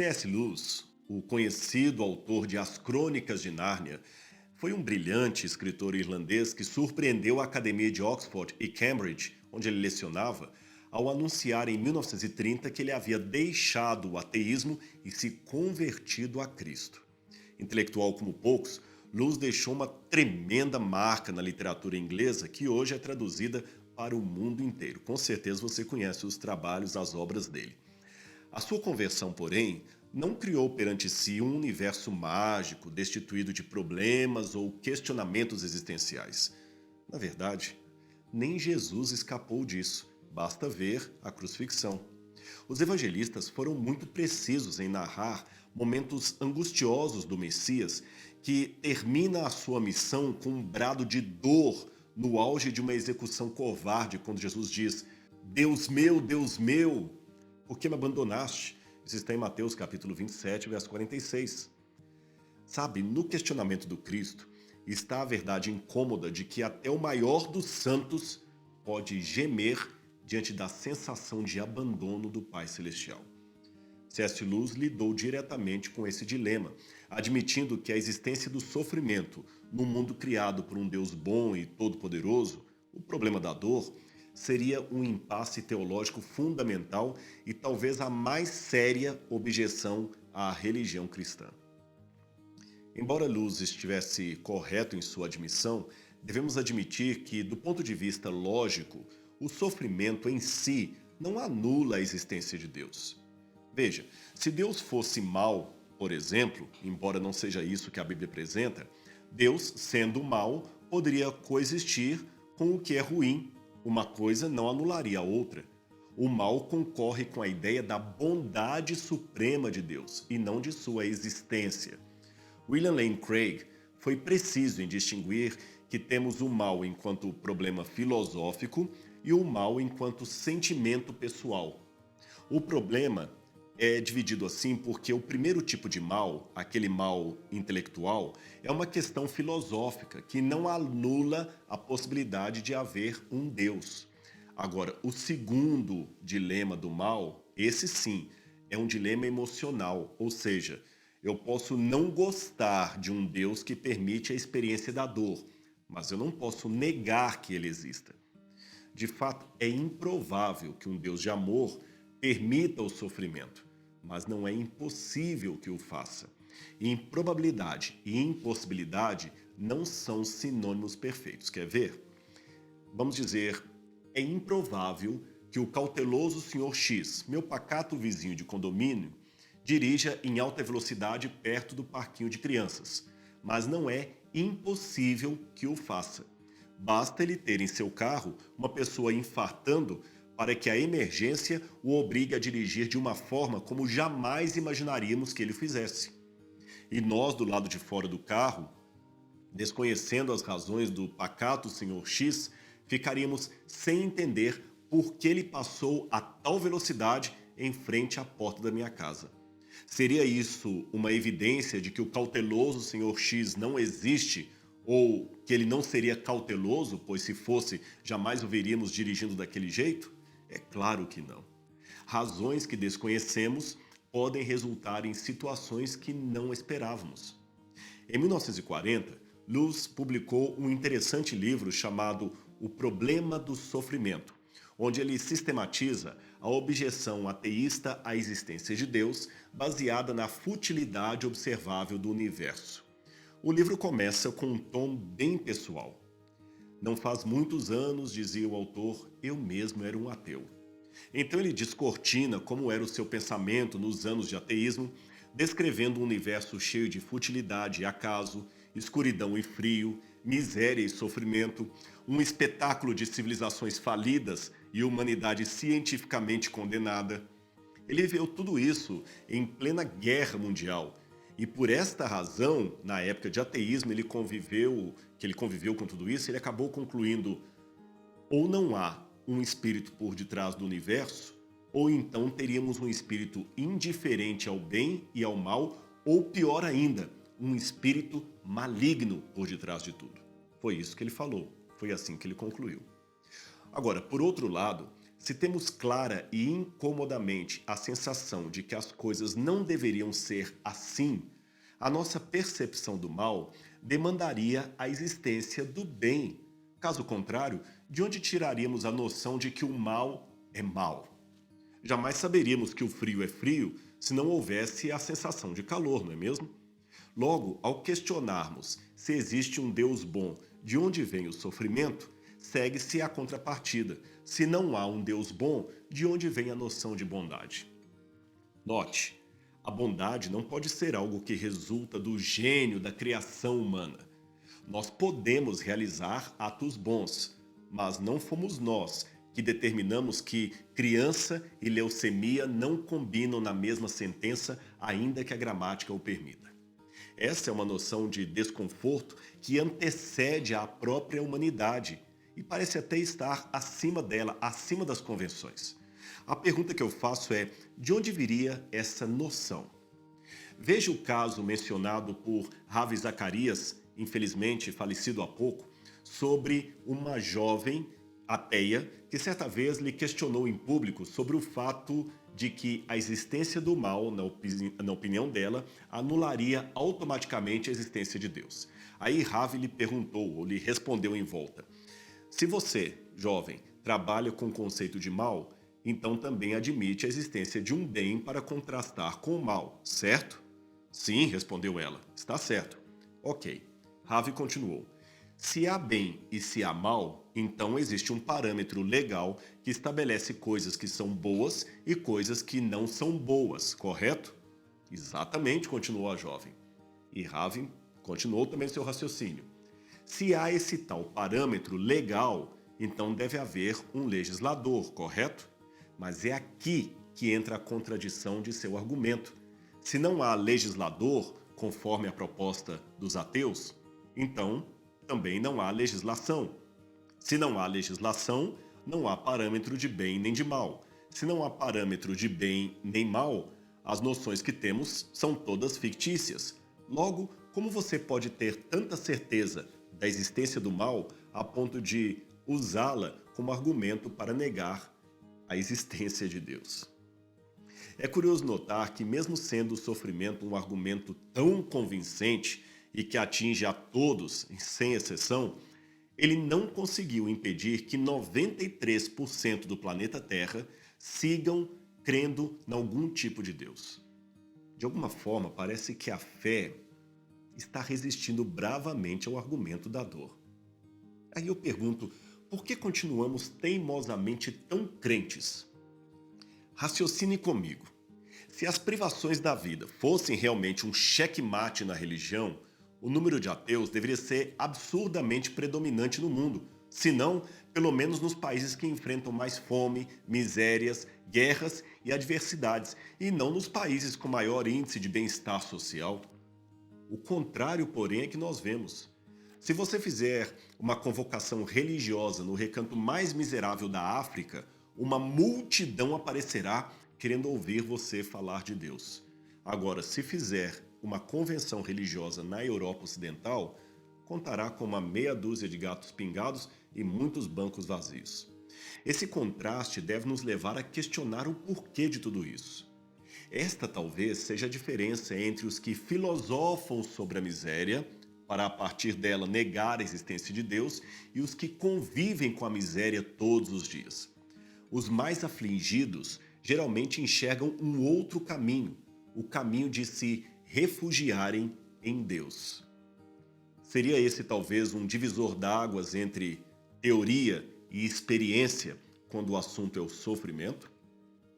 C.S. Lewis, o conhecido autor de As Crônicas de Nárnia, foi um brilhante escritor irlandês que surpreendeu a Academia de Oxford e Cambridge, onde ele lecionava, ao anunciar em 1930 que ele havia deixado o ateísmo e se convertido a Cristo. Intelectual como poucos, Lewis deixou uma tremenda marca na literatura inglesa que hoje é traduzida para o mundo inteiro. Com certeza você conhece os trabalhos, as obras dele. A sua conversão, porém, não criou perante si um universo mágico, destituído de problemas ou questionamentos existenciais. Na verdade, nem Jesus escapou disso, basta ver a crucifixão. Os evangelistas foram muito precisos em narrar momentos angustiosos do Messias, que termina a sua missão com um brado de dor no auge de uma execução covarde, quando Jesus diz: Deus meu, por que me abandonaste? Isso está em Mateus capítulo 27, verso 46. Sabe, no questionamento do Cristo está a verdade incômoda de que até o maior dos santos pode gemer diante da sensação de abandono do Pai Celestial. C.S. Lewis lidou diretamente com esse dilema, admitindo que a existência do sofrimento num mundo criado por um Deus bom e todo-poderoso, o problema da dor, seria um impasse teológico fundamental e talvez a mais séria objeção à religião cristã. Embora Lewis estivesse correto em sua admissão, devemos admitir que, do ponto de vista lógico, o sofrimento em si não anula a existência de Deus. Veja, se Deus fosse mau, por exemplo, embora não seja isso que a Bíblia apresenta, Deus, sendo mau, poderia coexistir com o que é ruim. Uma coisa não anularia a outra. O mal concorre com a ideia da bondade suprema de Deus e não de sua existência. William Lane Craig foi preciso em distinguir que temos o mal enquanto problema filosófico e o mal enquanto sentimento pessoal. O problema é dividido assim porque o primeiro tipo de mal, aquele mal intelectual, é uma questão filosófica que não anula a possibilidade de haver um Deus. Agora, o segundo dilema do mal, esse sim, é um dilema emocional, ou seja, eu posso não gostar de um Deus que permite a experiência da dor, mas eu não posso negar que ele exista. De fato, é improvável que um Deus de amor permita o sofrimento, mas não é impossível que o faça. Improbabilidade e impossibilidade não são sinônimos perfeitos. Quer ver? Vamos dizer, é improvável que o cauteloso Sr. X, meu pacato vizinho de condomínio, dirija em alta velocidade perto do parquinho de crianças, mas não é impossível que o faça. Basta ele ter em seu carro uma pessoa infartando para que a emergência o obrigue a dirigir de uma forma como jamais imaginaríamos que ele fizesse. E nós, do lado de fora do carro, desconhecendo as razões do pacato Sr. X, ficaríamos sem entender por que ele passou a tal velocidade em frente à porta da minha casa. Seria isso uma evidência de que o cauteloso Sr. X não existe ou que ele não seria cauteloso, pois se fosse, jamais o veríamos dirigindo daquele jeito? É claro que não. Razões que desconhecemos podem resultar em situações que não esperávamos. Em 1940, Lewis publicou um interessante livro chamado O Problema do Sofrimento, onde ele sistematiza a objeção ateísta à existência de Deus, baseada na futilidade observável do universo. O livro começa com um tom bem pessoal. Não faz muitos anos, dizia o autor, eu mesmo era um ateu. Então ele descortina como era o seu pensamento nos anos de ateísmo, descrevendo um universo cheio de futilidade e acaso, escuridão e frio, miséria e sofrimento, um espetáculo de civilizações falidas e humanidade cientificamente condenada. Ele viveu tudo isso em plena guerra mundial. E por esta razão, na época de ateísmo, ele conviveu com tudo isso, ele acabou concluindo: ou não há um espírito por detrás do universo, ou então teríamos um espírito indiferente ao bem e ao mal, ou pior ainda, um espírito maligno por detrás de tudo. Foi isso que ele falou, foi assim que ele concluiu. Agora, por outro lado, Se temos clara e incomodamente a sensação de que as coisas não deveriam ser assim, a nossa percepção do mal demandaria a existência do bem. Caso contrário, de onde tiraríamos a noção de que o mal é mal? Jamais saberíamos que o frio é frio se não houvesse a sensação de calor, não é mesmo? Logo, ao questionarmos se existe um Deus bom, de onde vem o sofrimento, segue-se a contrapartida. Se não há um Deus bom, de onde vem a noção de bondade? Note, a bondade não pode ser algo que resulta do gênio da criação humana. Nós podemos realizar atos bons, mas não fomos nós que determinamos que criança e leucemia não combinam na mesma sentença, ainda que a gramática o permita. Essa é uma noção de desconforto que antecede a própria humanidade e parece até estar acima dela, acima das convenções. A pergunta que eu faço é: de onde viria essa noção? Veja o caso mencionado por Ravi Zacarias, infelizmente falecido há pouco, sobre uma jovem ateia que certa vez lhe questionou em público sobre o fato de que a existência do mal, na opinião dela, anularia automaticamente a existência de Deus. Aí Ravi lhe perguntou, ou lhe respondeu em volta: se você, jovem, trabalha com o conceito de mal, então também admite a existência de um bem para contrastar com o mal, certo? Sim, respondeu ela, está certo. Ok. Ravi continuou: se há bem e se há mal, então existe um parâmetro legal que estabelece coisas que são boas e coisas que não são boas, correto? Exatamente, continuou a jovem. E Ravi continuou também seu raciocínio. Se há esse tal parâmetro legal, então deve haver um legislador, correto? Mas é aqui que entra a contradição de seu argumento. Se não há legislador, conforme a proposta dos ateus, então também não há legislação. Se não há legislação, não há parâmetro de bem nem de mal. Se não há parâmetro de bem nem mal, as noções que temos são todas fictícias. Logo, como você pode ter tanta certeza da existência do mal a ponto de usá-la como argumento para negar a existência de Deus? É curioso notar que, mesmo sendo o sofrimento um argumento tão convincente e que atinge a todos, sem exceção, ele não conseguiu impedir que 93% do planeta Terra sigam crendo em algum tipo de Deus. De alguma forma, parece que a fé está resistindo bravamente ao argumento da dor. Aí eu pergunto, por que continuamos teimosamente tão crentes? Raciocine comigo. Se as privações da vida fossem realmente um checkmate na religião, o número de ateus deveria ser absurdamente predominante no mundo, se não, pelo menos nos países que enfrentam mais fome, misérias, guerras e adversidades, e não nos países com maior índice de bem-estar social. O contrário, porém, é que nós vemos. Se você fizer uma convocação religiosa no recanto mais miserável da África, uma multidão aparecerá querendo ouvir você falar de Deus. Agora, se fizer uma convenção religiosa na Europa Ocidental, contará com uma meia dúzia de gatos pingados e muitos bancos vazios. Esse contraste deve nos levar a questionar o porquê de tudo isso. Esta talvez seja a diferença entre os que filosofam sobre a miséria, para a partir dela negar a existência de Deus, e os que convivem com a miséria todos os dias. Os mais afligidos geralmente enxergam um outro caminho, o caminho de se refugiarem em Deus. Seria esse talvez um divisor d'águas entre teoria e experiência quando o assunto é o sofrimento?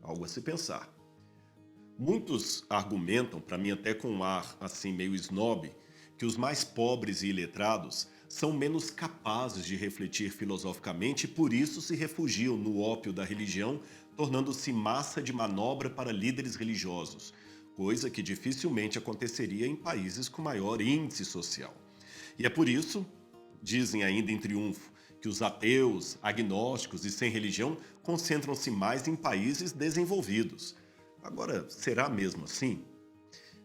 Algo a se pensar. Muitos argumentam, para mim até com um ar assim meio snob, que os mais pobres e iletrados são menos capazes de refletir filosoficamente e por isso se refugiam no ópio da religião, tornando-se massa de manobra para líderes religiosos, coisa que dificilmente aconteceria em países com maior índice social. E é por isso, dizem ainda em triunfo, que os ateus, agnósticos e sem religião concentram-se mais em países desenvolvidos. Agora, será mesmo assim?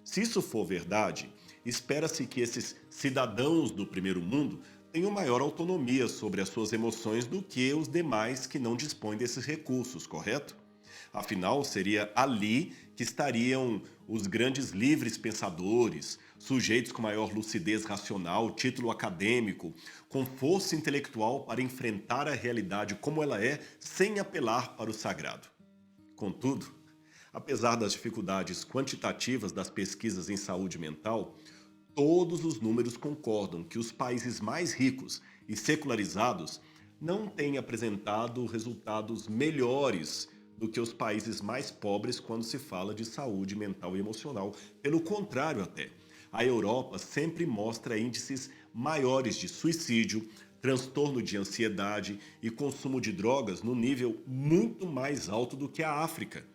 Se isso for verdade, espera-se que esses cidadãos do primeiro mundo tenham maior autonomia sobre as suas emoções do que os demais que não dispõem desses recursos, correto? Afinal, seria ali que estariam os grandes livres pensadores, sujeitos com maior lucidez racional, título acadêmico, com força intelectual para enfrentar a realidade como ela é, sem apelar para o sagrado. Contudo, apesar das dificuldades quantitativas das pesquisas em saúde mental, todos os números concordam que os países mais ricos e secularizados não têm apresentado resultados melhores do que os países mais pobres quando se fala de saúde mental e emocional. Pelo contrário, até, a Europa sempre mostra índices maiores de suicídio, transtorno de ansiedade e consumo de drogas no nível muito mais alto do que a África.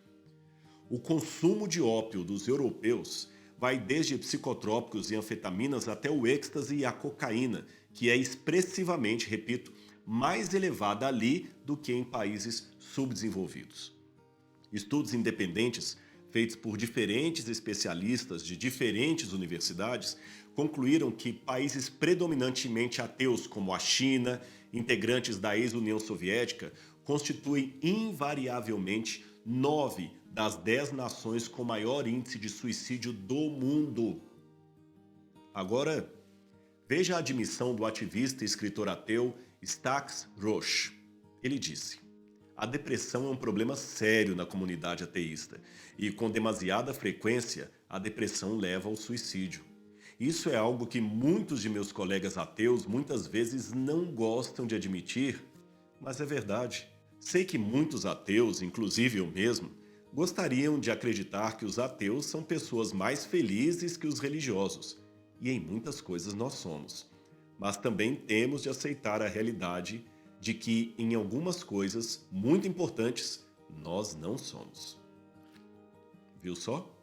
O consumo de ópio dos europeus vai desde psicotrópicos e anfetaminas até o êxtase e a cocaína, que é expressivamente, repito, mais elevada ali do que em países subdesenvolvidos. Estudos independentes, feitos por diferentes especialistas de diferentes universidades, concluíram que países predominantemente ateus, como a China, integrantes da ex-União Soviética, constituem invariavelmente 9 das 10 nações com maior índice de suicídio do mundo. Agora, veja a admissão do ativista e escritor ateu Stax Roche. Ele disse: a depressão é um problema sério na comunidade ateísta e, com demasiada frequência, a depressão leva ao suicídio. Isso é algo que muitos de meus colegas ateus muitas vezes não gostam de admitir, mas é verdade. Sei que muitos ateus, inclusive eu mesmo, gostariam de acreditar que os ateus são pessoas mais felizes que os religiosos, e em muitas coisas nós somos. Mas também temos de aceitar a realidade de que, em algumas coisas muito importantes, nós não somos. Viu só?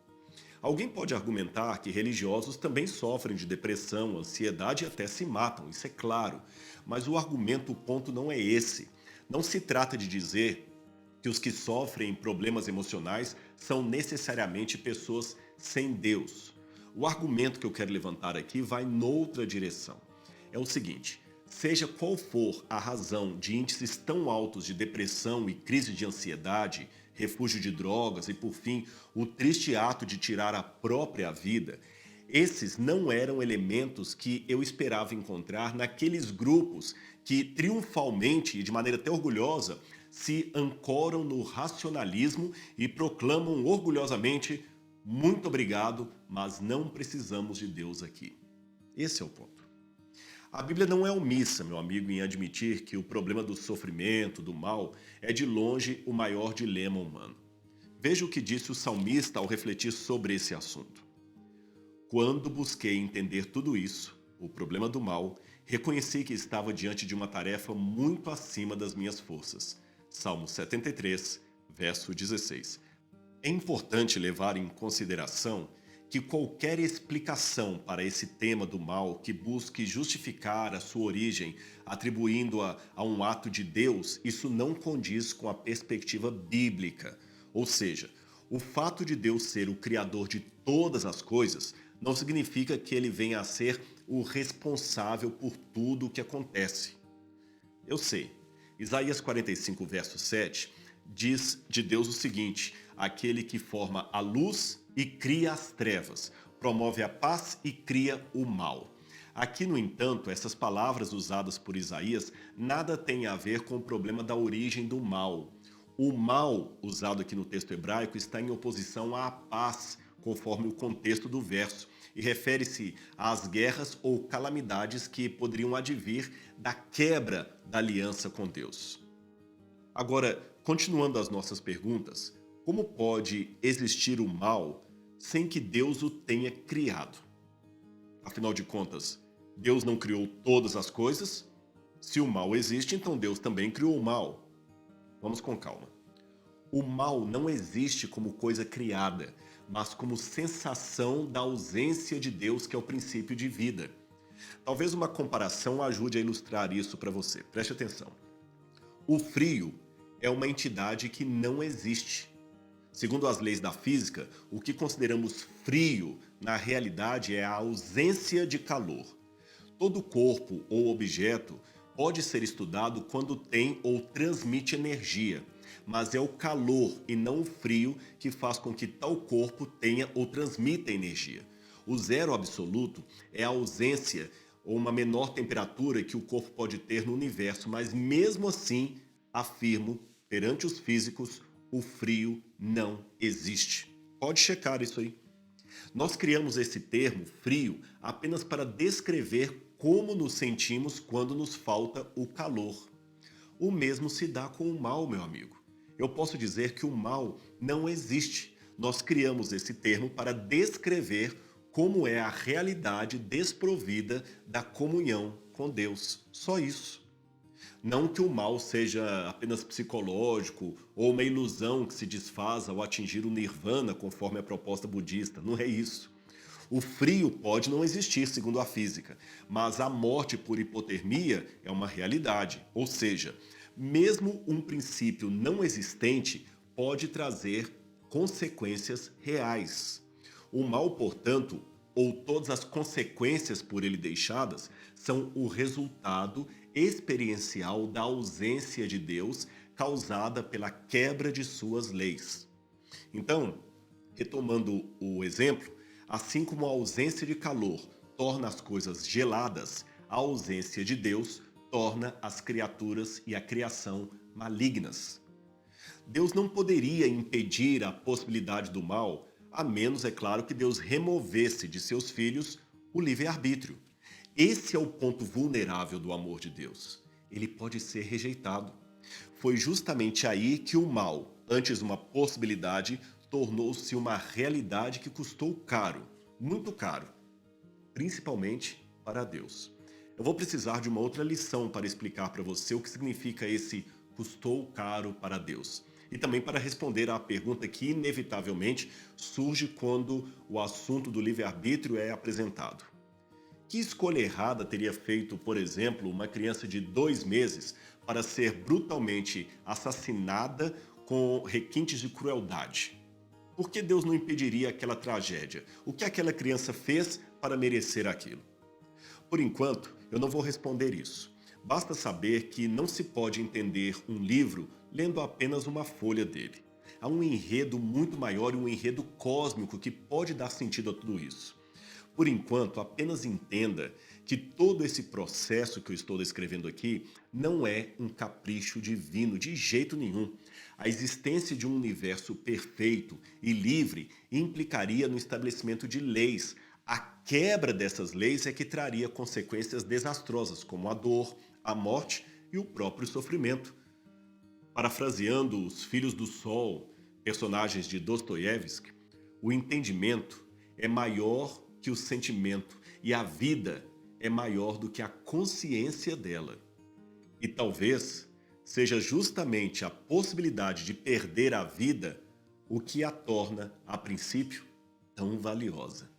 Alguém pode argumentar que religiosos também sofrem de depressão, ansiedade e até se matam, isso é claro. Mas o argumento, o ponto não é esse. Não se trata de dizer que os que sofrem problemas emocionais são necessariamente pessoas sem Deus. O argumento que eu quero levantar aqui vai noutra direção. É o seguinte: seja qual for a razão de índices tão altos de depressão e crise de ansiedade, refúgio de drogas e, por fim, o triste ato de tirar a própria vida, esses não eram elementos que eu esperava encontrar naqueles grupos que triunfalmente e de maneira até orgulhosa se ancoram no racionalismo e proclamam orgulhosamente: muito obrigado, mas não precisamos de Deus aqui. Esse é o ponto. A Bíblia não é omissa, meu amigo, em admitir que o problema do sofrimento, do mal, é de longe o maior dilema humano. Veja o que disse o salmista ao refletir sobre esse assunto. Quando busquei entender tudo isso, o problema do mal, reconheci que estava diante de uma tarefa muito acima das minhas forças. Salmo 73, verso 16. É importante levar em consideração que qualquer explicação para esse tema do mal que busque justificar a sua origem atribuindo-a a um ato de Deus, isso não condiz com a perspectiva bíblica. Ou seja, o fato de Deus ser o criador de todas as coisas não significa que ele venha a ser o responsável por tudo o que acontece. Eu sei, Isaías 45, verso 7, diz de Deus o seguinte: aquele que forma a luz e cria as trevas, promove a paz e cria o mal. Aqui, no entanto, essas palavras usadas por Isaías nada têm a ver com o problema da origem do mal. O mal, usado aqui no texto hebraico, está em oposição à paz, conforme o contexto do verso, e refere-se às guerras ou calamidades que poderiam advir da quebra da aliança com Deus. Agora, continuando as nossas perguntas, como pode existir o mal sem que Deus o tenha criado? Afinal de contas, Deus não criou todas as coisas? Se o mal existe, então Deus também criou o mal. Vamos com calma. O mal não existe como coisa criada, mas como sensação da ausência de Deus, que é o princípio de vida. Talvez uma comparação ajude a ilustrar isso para você. Preste atenção. O frio é uma entidade que não existe. Segundo as leis da física, o que consideramos frio, na realidade, é a ausência de calor. Todo corpo ou objeto pode ser estudado quando tem ou transmite energia, mas é o calor e não o frio que faz com que tal corpo tenha ou transmita energia. O zero absoluto é a ausência ou uma menor temperatura que o corpo pode ter no universo, mas mesmo assim, afirmo, perante os físicos, o frio não existe. Pode checar isso aí. Nós criamos esse termo frio apenas para descrever como nos sentimos quando nos falta o calor. O mesmo se dá com o mal, meu amigo. Eu posso dizer que o mal não existe. Nós criamos esse termo para descrever como é a realidade desprovida da comunhão com Deus. Só isso. Não que o mal seja apenas psicológico ou uma ilusão que se desfaz ao atingir o nirvana, conforme a proposta budista. Não é isso. O frio pode não existir, segundo a física, mas a morte por hipotermia é uma realidade. Ou seja, mesmo um princípio não existente pode trazer consequências reais. O mal, portanto, ou todas as consequências por ele deixadas, são o resultado experiencial da ausência de Deus causada pela quebra de suas leis. Então, retomando o exemplo, assim como a ausência de calor torna as coisas geladas, a ausência de Deus torna as criaturas e a criação malignas. Deus não poderia impedir a possibilidade do mal, a menos, é claro, que Deus removesse de seus filhos o livre-arbítrio. Esse é o ponto vulnerável do amor de Deus. Ele pode ser rejeitado. Foi justamente aí que o mal, antes uma possibilidade, tornou-se uma realidade que custou caro, muito caro, principalmente para Deus. Eu vou precisar de uma outra lição para explicar para você o que significa esse custou caro para Deus. E também para responder à pergunta que inevitavelmente surge quando o assunto do livre-arbítrio é apresentado. Que escolha errada teria feito, por exemplo, uma criança de 2 meses para ser brutalmente assassinada com requintes de crueldade? Por que Deus não impediria aquela tragédia? O que aquela criança fez para merecer aquilo? Por enquanto, eu não vou responder isso. Basta saber que não se pode entender um livro lendo apenas uma folha dele. Há um enredo muito maior e um enredo cósmico que pode dar sentido a tudo isso. Por enquanto, apenas entenda que todo esse processo que eu estou descrevendo aqui não é um capricho divino de jeito nenhum. A existência de um universo perfeito e livre implicaria no estabelecimento de leis. A quebra dessas leis é que traria consequências desastrosas, como a dor, a morte e o próprio sofrimento. Parafraseando os Filhos do Sol, personagens de Dostoiévski, o entendimento é maior que o sentimento e a vida é maior do que a consciência dela. E talvez seja justamente a possibilidade de perder a vida o que a torna, a princípio, tão valiosa.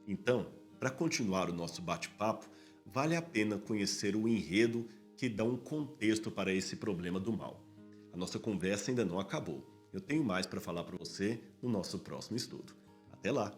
Então, para continuar o nosso bate-papo, vale a pena conhecer o enredo que dá um contexto para esse problema do mal. A nossa conversa ainda não acabou. Eu tenho mais para falar para você no nosso próximo estudo. Até lá!